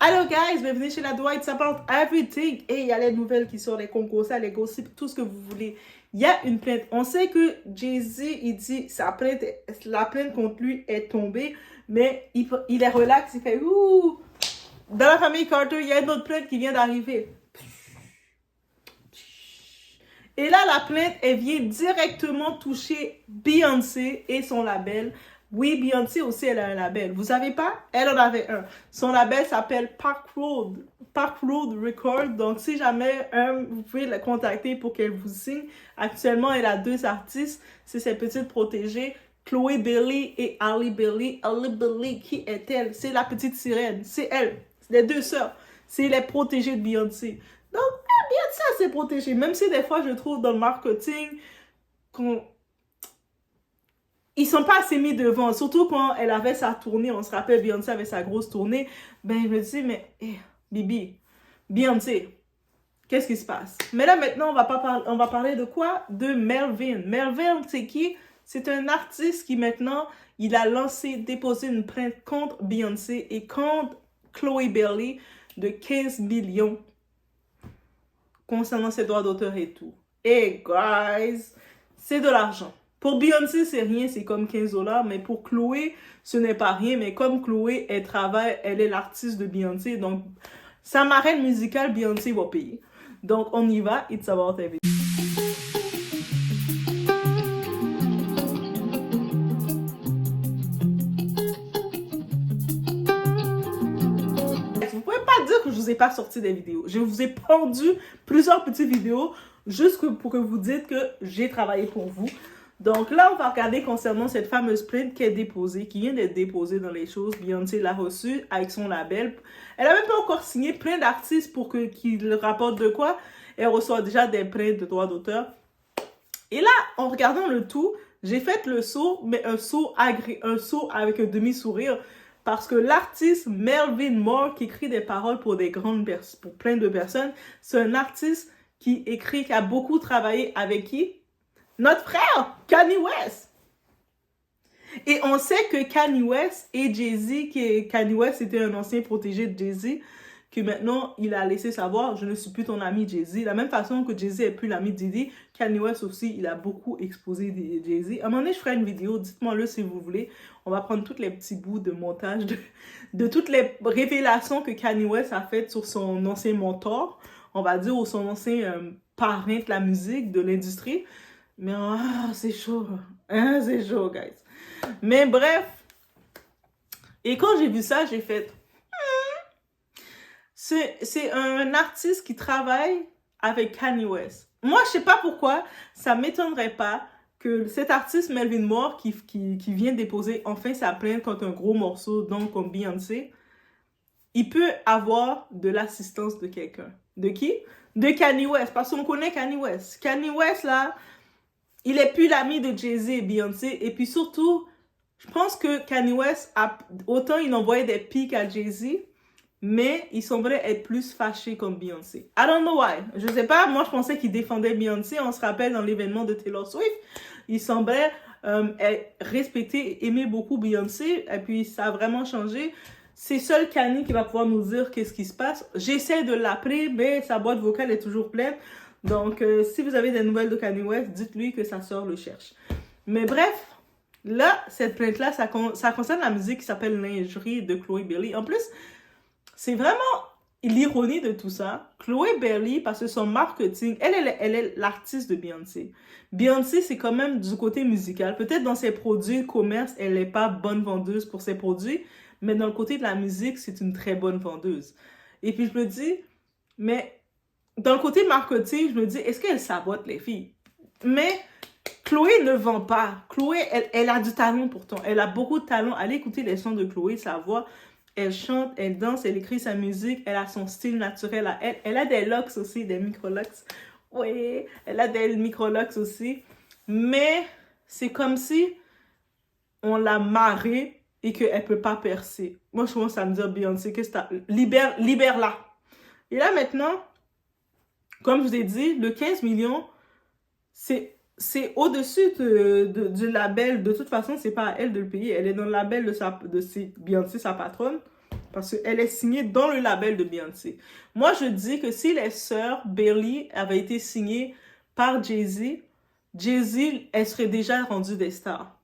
Hello guys, bienvenue chez la Dwight, ça parle everything. Et il y a les nouvelles qui sortent, les concours, ça, les gossips, tout ce que vous voulez. Il y a une plainte. On sait que Jay-Z, il dit la plainte contre lui est tombée, mais il est relax, il fait ouh. Dans la famille Carter, il y a une autre plainte qui vient d'arriver. Et là, la plainte, elle vient directement toucher Beyoncé et son label. Oui, Beyoncé aussi, elle a un label. Vous savez pas? Elle en avait un. Son label s'appelle Park Road Records. Donc, si jamais vous pouvez la contacter pour qu'elle vous signe. Actuellement, elle a deux artistes. C'est ses petites protégées, Chloé Bailey et Halle Bailey. Halle Bailey, qui est-elle? C'est la petite sirène. C'est elle. C'est les deux sœurs. C'est les protégées de Beyoncé. Donc, Beyoncé a ses protégées. Même si des fois, je trouve dans le marketing ils sont pas assez mis devant. Surtout quand elle avait sa tournée. On se rappelle, Beyoncé avait sa grosse tournée. Ben, je me dis, mais, Bibi, Beyoncé, qu'est-ce qui se passe? Mais là, maintenant, on va parler de quoi? De Melvin. Melvin, c'est qui? C'est un artiste qui, maintenant, il a déposé une plainte contre Beyoncé et contre Chloé Bailey de 15 millions concernant ses droits d'auteur et tout. Et guys, c'est de l'argent. Pour Beyoncé, c'est rien, c'est comme 15 $, mais pour Chloé, ce n'est pas rien. Mais comme Chloé, elle est l'artiste de Beyoncé, donc sa marraine musicale, Beyoncé va payer. Donc on y va, It's About Everything. Vous pouvez pas dire que je vous ai pas sorti des vidéos. Je vous ai pondu plusieurs petites vidéos juste pour que vous dites que j'ai travaillé pour vous. Donc là, on va regarder concernant cette fameuse plainte qui vient d'être déposée dans les choses. Beyoncé l'a reçue avec son label. Elle n'a même pas encore signé plein d'artistes pour qu'ils rapportent de quoi. Elle reçoit déjà des plaintes de droits d'auteur. Et là, en regardant le tout, j'ai fait le saut, mais un saut avec un demi-sourire. Parce que l'artiste Melvin Moore, qui écrit des paroles pour plein de personnes, c'est un artiste qui a beaucoup travaillé avec qui? Notre frère, Kanye West. Et on sait que Kanye West et Jay-Z, Kanye West était un ancien protégé de Jay-Z, que maintenant, il a laissé savoir, je ne suis plus ton ami Jay-Z. De la même façon que Jay-Z n'est plus l'ami de Diddy, Kanye West aussi, il a beaucoup exposé Jay-Z. À un moment donné, je ferai une vidéo, dites-moi-le si vous voulez. On va prendre tous les petits bouts de montage de toutes les révélations que Kanye West a faites sur son ancien mentor, on va dire, ou son ancien parrain de la musique, de l'industrie. Mais c'est chaud. Hein, c'est chaud, guys. Mais bref. Et quand j'ai vu ça, j'ai fait... C'est un artiste qui travaille avec Kanye West. Moi, je sais pas pourquoi, ça m'étonnerait pas que cet artiste Melvin Moore qui vient déposer enfin sa plainte contre un gros morceau, donc comme Beyoncé, il peut avoir de l'assistance de quelqu'un. De qui? De Kanye West. Parce qu'on connaît Kanye West. Kanye West, là... Il est plus l'ami de Jay-Z et Beyoncé. Et puis surtout, je pense que Kanye West, autant il envoyait des pics à Jay-Z, mais il semblait être plus fâché comme Beyoncé. I don't know why. Je sais pas, moi je pensais qu'il défendait Beyoncé. On se rappelle dans l'événement de Taylor Swift, il semblait respecter et aimer beaucoup Beyoncé. Et puis ça a vraiment changé. C'est seul Kanye qui va pouvoir nous dire qu'est-ce qui se passe. J'essaie de l'appeler, mais sa boîte vocale est toujours pleine. Donc, si vous avez des nouvelles de Kanye West, dites-lui que sa sœur le cherche. Mais bref, là, cette plainte-là, ça concerne la musique qui s'appelle Lingerie de Chloé Bailey. En plus, c'est vraiment l'ironie de tout ça. Chloé Bailey, parce que son marketing, elle est l'artiste de Beyoncé. Beyoncé, c'est quand même du côté musical. Peut-être dans ses produits commerce, elle n'est pas bonne vendeuse pour ses produits, mais dans le côté de la musique, c'est une très bonne vendeuse. Et puis, je me dis, mais... Dans le côté marketing, je me dis, est-ce qu'elle sabote les filles? Mais Chloé ne vend pas. Chloé, elle a du talent pourtant. Elle a beaucoup de talent. Allez écouter les sons de Chloé, sa voix. Elle chante, elle danse, elle écrit sa musique. Elle a son style naturel à elle. Elle a des locks aussi, des micro-locks. Oui, elle a des micro-locks aussi. Mais c'est comme si on l'a marrée et qu'elle ne peut pas percer. Moi, je commence à me dire, Beyoncé, qu'est-ce que t'as? Libère-la. Et là, maintenant... Comme je vous ai dit, le 15 millions, c'est au-dessus du label. De toute façon, c'est pas à elle de le payer. Elle est dans le label de Beyoncé, sa patronne. parce qu'elle est signée dans le label de Beyoncé. Moi, je dis que si les sœurs Bailey avaient été signées par Jay-Z, elle serait déjà rendue des stars.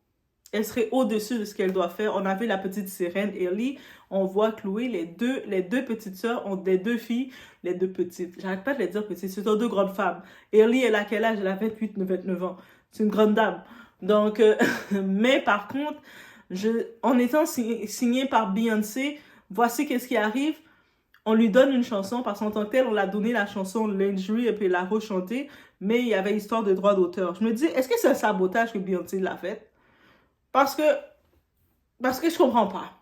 Elle serait au-dessus de ce qu'elle doit faire. On a vu la petite sirène, Ellie. On voit Chloé, les deux petites sœurs ont des deux filles, les deux petites. J'arrête pas de les dire petites, ce sont deux grandes femmes. Ellie, elle a quel âge? Elle a 29 ans. C'est une grande dame. Donc, mais par contre, en étant signée par Beyoncé, voici qu'est-ce qui arrive. On lui donne une chanson, parce qu'en tant que tel, on l'a donné la chanson Lingerie et puis elle l'a rechantée, mais il y avait histoire de droit d'auteur. Je me dis, est-ce que c'est un sabotage que Beyoncé l'a fait? Parce que je comprends pas.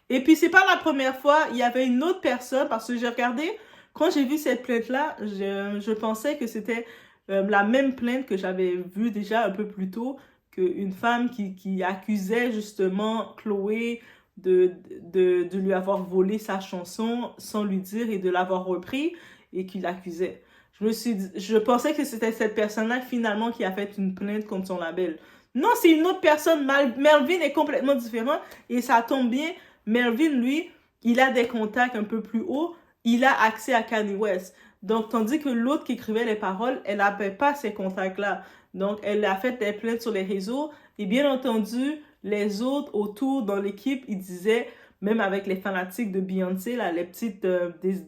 Et puis, c'est pas la première fois, il y avait une autre personne, parce que j'ai regardé, quand j'ai vu cette plainte-là, je pensais que c'était la même plainte que j'avais vue déjà un peu plus tôt, qu'une femme qui accusait justement Chloé de lui avoir volé sa chanson sans lui dire et de l'avoir repris et qui l'accusait. Je pensais que c'était cette personne-là finalement qui a fait une plainte contre son label. Non, c'est une autre personne. Melvin est complètement différent et ça tombe bien. Melvin, lui, il a des contacts un peu plus hauts. Il a accès à Kanye West. Donc, tandis que l'autre qui écrivait les paroles, elle n'avait pas ces contacts-là. Donc, elle a fait des plaintes sur les réseaux. Et bien entendu, les autres autour dans l'équipe, ils disaient, même avec les fanatiques de Beyoncé, là, les petites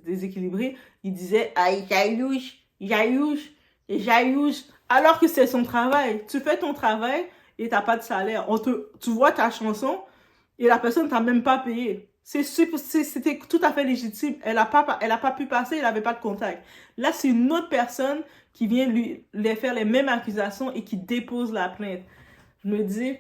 déséquilibrées, ils disaient « Aïe, jaillouche. Alors que c'est son travail. Tu fais ton travail et tu n'as pas de salaire. Tu vois ta chanson et la personne ne t'a même pas payé. C'était tout à fait légitime. Elle n'a pas pu passer, elle n'avait pas de contact. Là, c'est une autre personne qui vient lui faire les mêmes accusations et qui dépose la plainte. Je me dis,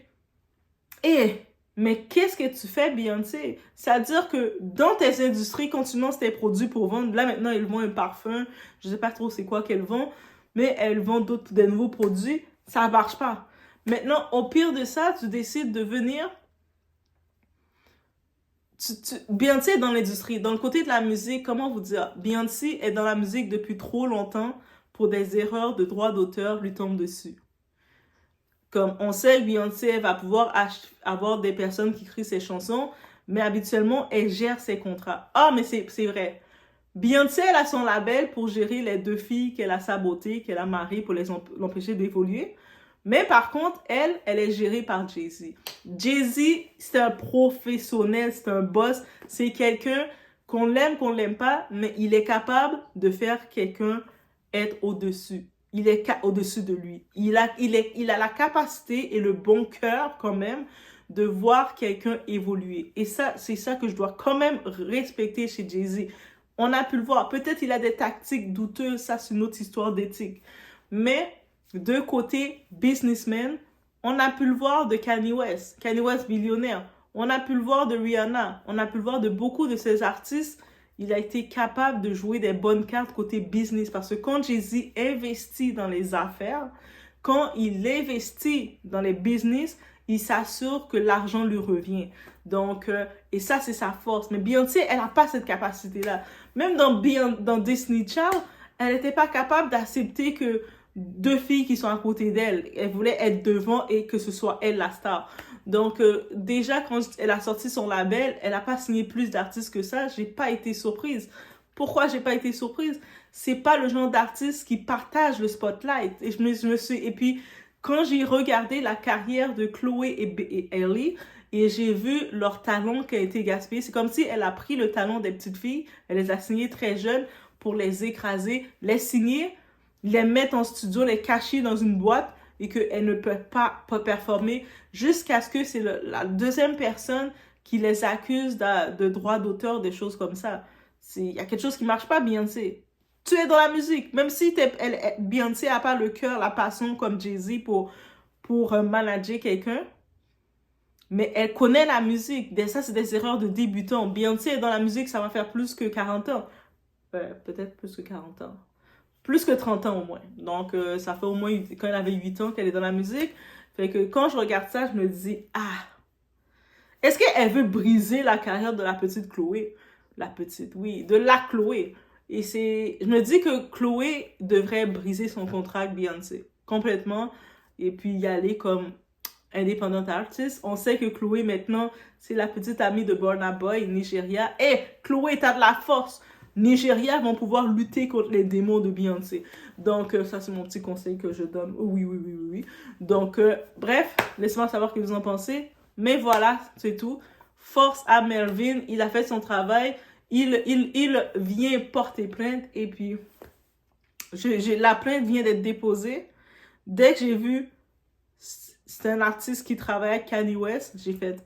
mais qu'est-ce que tu fais, Beyoncé? C'est-à-dire que dans tes industries, quand tu lances tes produits pour vendre, là maintenant, ils vendent un parfum, je ne sais pas trop c'est quoi qu'elles vendent, mais elles vendent des nouveaux produits, ça ne marche pas. Maintenant, au pire de ça, tu décides de venir... Beyoncé est dans l'industrie, dans le côté de la musique, comment vous dire? Beyoncé est dans la musique depuis trop longtemps pour des erreurs de droit d'auteur lui tombent dessus. Comme on sait que Beyoncé va pouvoir avoir des personnes qui écrivent ses chansons, mais habituellement, elle gère ses contrats. Ah, mais c'est vrai. Beyoncé, elle a son label pour gérer les deux filles qu'elle a sabotées, qu'elle a mariées pour l'empêcher d'évoluer. Mais par contre, elle est gérée par Jay-Z. Jay-Z, c'est un professionnel, c'est un boss. C'est quelqu'un qu'on l'aime pas, mais il est capable de faire quelqu'un être au-dessus. Il est au-dessus de lui. Il a la capacité et le bon cœur quand même de voir quelqu'un évoluer. Et ça, c'est ça que je dois quand même respecter chez Jay-Z. On a pu le voir. Peut-être il a des tactiques douteuses, ça c'est une autre histoire d'éthique. Mais de côté businessman, on a pu le voir de Kanye West millionnaire. On a pu le voir de Rihanna. On a pu le voir de beaucoup de ces artistes. Il a été capable de jouer des bonnes cartes côté business. Parce que quand Jay-Z investit dans les affaires, quand il investit dans les business, il s'assure que l'argent lui revient. Donc, et ça, c'est sa force. Mais Beyoncé, elle n'a pas cette capacité-là. Même dans Disney Child, elle n'était pas capable d'accepter que deux filles qui sont à côté d'elle, elle voulait être devant et que ce soit elle la star. Donc, déjà, quand elle a sorti son label, elle n'a pas signé plus d'artistes que ça. J'ai pas été surprise. Pourquoi j'ai pas été surprise? C'est pas le genre d'artiste qui partage le spotlight. Et puis, quand j'ai regardé la carrière de Chloé et Ellie, et j'ai vu leur talent qui a été gaspillé, c'est comme si elle a pris le talent des petites filles, elle les a signées très jeunes pour les écraser, les signer, les mettre en studio, les cacher dans une boîte et qu'elles ne peuvent pas performer jusqu'à ce que c'est la deuxième personne qui les accuse de droit d'auteur, des choses comme ça. Il y a quelque chose qui ne marche pas, Beyoncé. Tu es dans la musique. Même si Beyoncé n'a pas le cœur, la passion comme Jay-Z pour manager quelqu'un, mais elle connaît la musique. Ça, c'est des erreurs de débutants. Beyoncé est dans la musique, ça va faire plus que 40 ans. Peut-être plus que 40 ans. Plus que 30 ans au moins. Donc, ça fait au moins, quand elle avait 8 ans qu'elle est dans la musique. Fait que quand je regarde ça, je me dis, est-ce qu'elle veut briser la carrière de la petite Chloé? La petite, oui, de la Chloé. Et je me dis que Chloé devrait briser son contrat avec Beyoncé. Complètement. Et puis y aller comme indépendante artiste. On sait que Chloé, maintenant, c'est la petite amie de Burna Boy, Nigeria. Et Chloé, t'as de la force! Nigeria vont pouvoir lutter contre les démons de Beyoncé. Donc, ça, c'est mon petit conseil que je donne. Oui, oui, oui, oui, oui. Donc, bref, laissez-moi savoir ce que vous en pensez. Mais voilà, c'est tout. Force à Melvin. Il a fait son travail. Il vient porter plainte. Et puis, la plainte vient d'être déposée. Dès que j'ai vu, c'est un artiste qui travaille avec Kanye West, j'ai fait,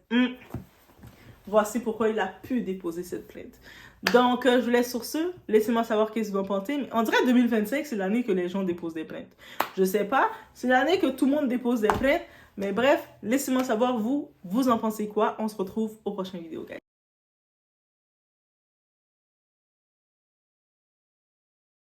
voici pourquoi il a pu déposer cette plainte. Donc, je vous laisse sur ce. Laissez-moi savoir qu'est-ce que vous en pensez. Mais on dirait 2025, c'est l'année que les gens déposent des plaintes. Je sais pas. C'est l'année que tout le monde dépose des plaintes. Mais bref, laissez-moi savoir, vous en pensez quoi. On se retrouve au prochain vidéo, guys.